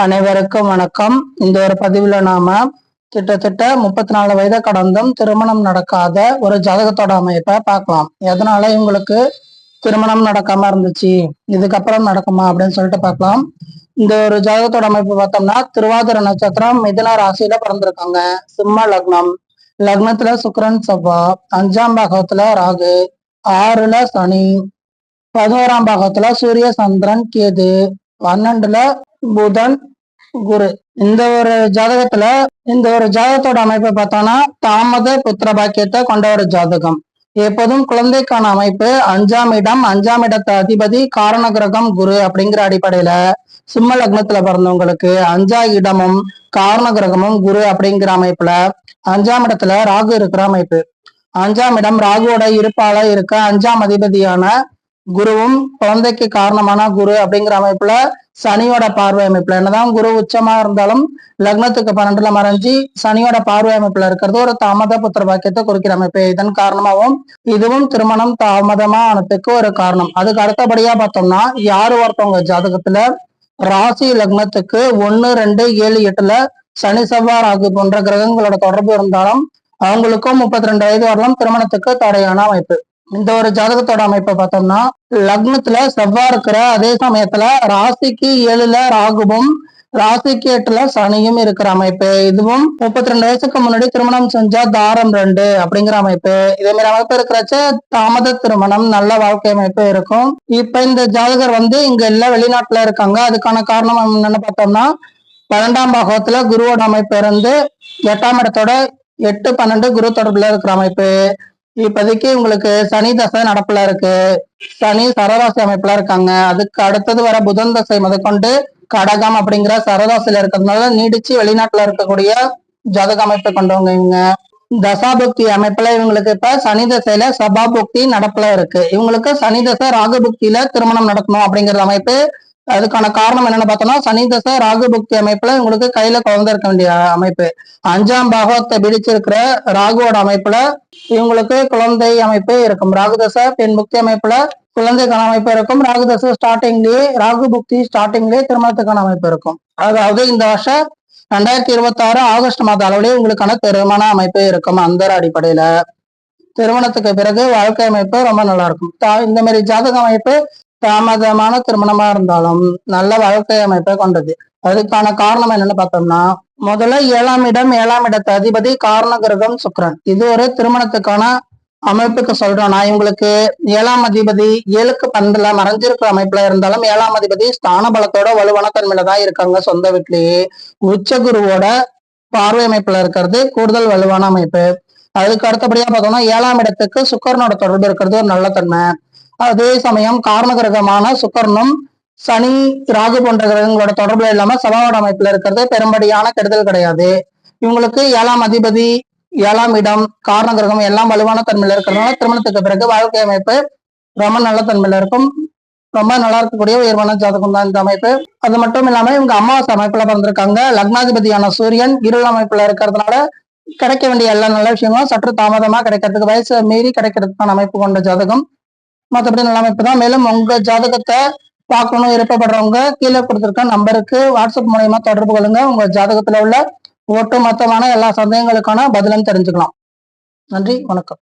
அனைவருக்கும் வணக்கம். இந்த ஒரு பதிவுல நாம கிட்டத்தட்ட 34 வயதை கடந்தும் திருமணம் நடக்காத ஒரு ஜாதகத்தோட அமைப்பை பார்க்கலாம். எதனால இவங்களுக்கு திருமணம் நடக்காம இருந்துச்சு, இதுக்கப்புறம் நடக்குமா அப்படின்னு சொல்லிட்டு பார்க்கலாம். இந்த ஒரு ஜாதகத்தோட அமைப்பு பார்த்தோம்னா, திருவாதிரை நட்சத்திரம், மிதுன ராசியில பிறந்திருக்காங்க. சிம்ம லக்னம், லக்னத்துல சுக்கிரன் செவ்வாய், 5ஆம் பாகத்துல ராகு, 6ல சனி, 11ஆம் பாகத்துல சூரிய சந்திரன் கேது, 12ல புதன் குரு. இந்த ஒரு ஜாதகத்தோட அமைப்பை பார்த்தோம்னா தாமத புத்திர பாக்கியத்தை கொண்ட ஒரு ஜாதகம். எப்போதும் குழந்தைக்கான அமைப்பு 5ஆம் இடம், 5ஆம் இடத்த அதிபதி காரண கிரகம் குரு அப்படிங்கிற அடிப்படையில சிம்ம லக்னத்துல பிறந்தவங்களுக்கு 5ஆம் இடமும் காரண கிரகமும் குரு அப்படிங்கிற அமைப்புல 5ஆம் இடத்துல ராகு இருக்கிற அமைப்பு. 5ஆம் இடம் ராகுவோட இருப்பால இருக்க 5ஆம் அதிபதியான குருவும் குழந்தைக்கு காரணமான குரு அப்படிங்கிற அமைப்புல சனியோட பார்வை அமைப்புல, என்னதான் குரு உச்சமா இருந்தாலும் லக்னத்துக்கு 12ல மறைஞ்சி சனியோட பார்வை அமைப்புல இருக்கிறது ஒரு தாமத புத்திர பாக்கியத்தை குறிக்கிற அமைப்பு. இதன் காரணமாகவும் இதுவும் திருமணம் தாமதமா ஆனதுக்கு ஒரு காரணம். அதுக்கு அடுத்தபடியா பார்த்தோம்னா, யாரு ஒருத்தவங்க ஜாதகத்துல ராசி லக்னத்துக்கு 1, 2, 7, 8ல சனி செவ்வாய் ராகு போன்ற கிரகங்களோட தொடர்பு இருந்தாலும் அவங்களுக்கும் 32 வயது வரலாம் திருமணத்துக்கு தடையான அமைப்பு. இந்த ஒரு ஜாதகத்தோட அமைப்பை பார்த்தோம்னா, லக்னத்துல செவ்வாய் இருக்கிற அதே சமயத்துல ராசிக்கு 7ல ராகுவும் ராசிக்கு 8ல சனியும் இருக்கிற அமைப்பு. இதுவும் 32 வயசுக்கு முன்னாடி திருமணம் செஞ்சா தாரம் 2 அப்படிங்கிற அமைப்பு. இதே மாதிரி அமைப்பு இருக்கிறச்ச தாமத திருமணம், நல்ல வாழ்க்கை அமைப்பு இருக்கும். இப்ப இந்த ஜாதகர் இங்க எல்லாம் வெளிநாட்டுல இருக்காங்க. அதுக்கான காரணம் என்னன்னு பார்த்தோம்னா, 12ஆம் பாகத்துல குருவோட அமைப்பு இருந்து 8ஆம் இடத்தோட 8, 12 குரு தொடர்புல இருக்கிற அமைப்பு. இப்போதைக்கு உங்களுக்கு சனி தசை நடப்புல இருக்கு. சனி சரராசி அமைப்புல இருக்காங்க. அதுக்கு அடுத்தது வர புதன் தசை முதற்கொண்டு கடகம் அப்படிங்கிற சரராசியில இருக்கிறதுனால நீடிச்சு வெளிநாட்டுல இருக்கக்கூடிய ஜாதக அமைப்பை கொண்டவங்க இவங்க. தசாபுக்தி அமைப்புல இவங்களுக்கு இப்ப சனி தசையில சபாபுக்தி நடப்புல இருக்கு. இவங்களுக்கு சனி தசை ராகுபுக்தியில திருமணம் நடக்கணும் அப்படிங்கிற அமைப்பு. அதுக்கான காரணம் என்னன்னு பார்த்தோம்னா, சனி தசை ராகு புக்தி அமைப்புல உங்களுக்கு கையில குழந்தை இருக்க வேண்டிய அமைப்பு. 5ஆம் பாகத்தை பிடிச்சிருக்கிற ராகுவோட அமைப்புல இவங்களுக்கு குழந்தை அமைப்பு இருக்கும். ராகு தசை பெண் புக்தி அமைப்புல குழந்தைக்கான அமைப்பு இருக்கும். ராகு தசை ஸ்டார்டிங்லயே ராகு புக்தி ஸ்டார்டிங்லயே திருமணத்துக்கான அமைப்பு இருக்கும். அதாவது இந்த வருஷம் 2026 ஆகஸ்ட் மாத அளவுலயே உங்களுக்கான திருமண அமைப்பு இருக்கும். அந்த அடிப்படையில திருமணத்துக்கு பிறகு வாழ்க்கை அமைப்பு ரொம்ப நல்லா இருக்கும். இந்த மாதிரி ஜாதக அமைப்பு தாமதமான திருமணமா இருந்தாலும் நல்ல வாழ்க்கை அமைப்பை கொண்டது. அதுக்கான காரணம் என்னன்னு பார்த்தோம்னா, முதல்ல 7ஆம் இடம், 7ஆம் இடத்து அதிபதி காரண கிரகம் சுக்கிரன். இது ஒரு திருமணத்துக்கான அமைப்புக்கு சொல்றோம். நான் இவங்களுக்கு 7ஆம் அதிபதி 7க்கு 12ல மறைஞ்சிருக்கிற அமைப்புல இருந்தாலும் 7ஆம் அதிபதி ஸ்தான பலத்தோட வலுவான தன்மையில தான் இருக்காங்க. சொந்த வீட்லயே உச்ச குருவோட பார்வை அமைப்புல இருக்கிறது கூடுதல் வலுவான அமைப்பு. அதுக்கு அடுத்தபடியா பார்த்தோம்னா, 7ஆம் இடத்துக்கு சுக்கரனோட தொடர்பு இருக்கிறது ஒரு நல்ல தன்மை. அதே சமயம் காரண கிரகமான சுக்கரனும் சனி ராகு போன்ற கிரகங்களோட தொடர்புல இல்லாம சபாவோட அமைப்புல இருக்கிறது பெரும்படியான கெடுதல் கிடையாது. இவங்களுக்கு 7ஆம் அதிபதி 7ஆம் இடம் காரண கிரகம் எல்லாம் வலுவான தன்மையில இருக்கிறதுனால திருமணத்துக்கு பிறகு வாழ்க்கை அமைப்பு ரொம்ப நல்ல தன்மையில இருக்கும். ரொம்ப நல்லா இருக்கக்கூடிய உயர்வான ஜாதகம் தான் இந்த அமைப்பு. அது மட்டும் இல்லாம இவங்க அமாவாசை அமைப்புல பிறந்திருக்காங்க. லக்னாதிபதியான சூரியன் இருள் அமைப்புல இருக்கிறதுனால கிடைக்க வேண்டிய எல்லா நல்ல விஷயங்களும் சற்று தாமதமா கிடைக்கிறதுக்கு, வயசு மீறி கிடைக்கிறதுக்கான அமைப்பு கொண்ட ஜாதகம். மற்றபடி நல்ல அமைப்பு தான். மேலும் உங்க ஜாதகத்தை பார்க்கணும் விருப்பப்படுறவங்க கீழே கொடுத்துருக்க நம்பருக்கு வாட்ஸ்அப் மூலயமா தொடர்பு கொள்ளுங்க. உங்க ஜாதகத்துல உள்ள ஒட்டு மொத்தமான எல்லா சந்தேகங்களுக்கான பதிலும் தெரிஞ்சுக்கலாம். நன்றி, வணக்கம்.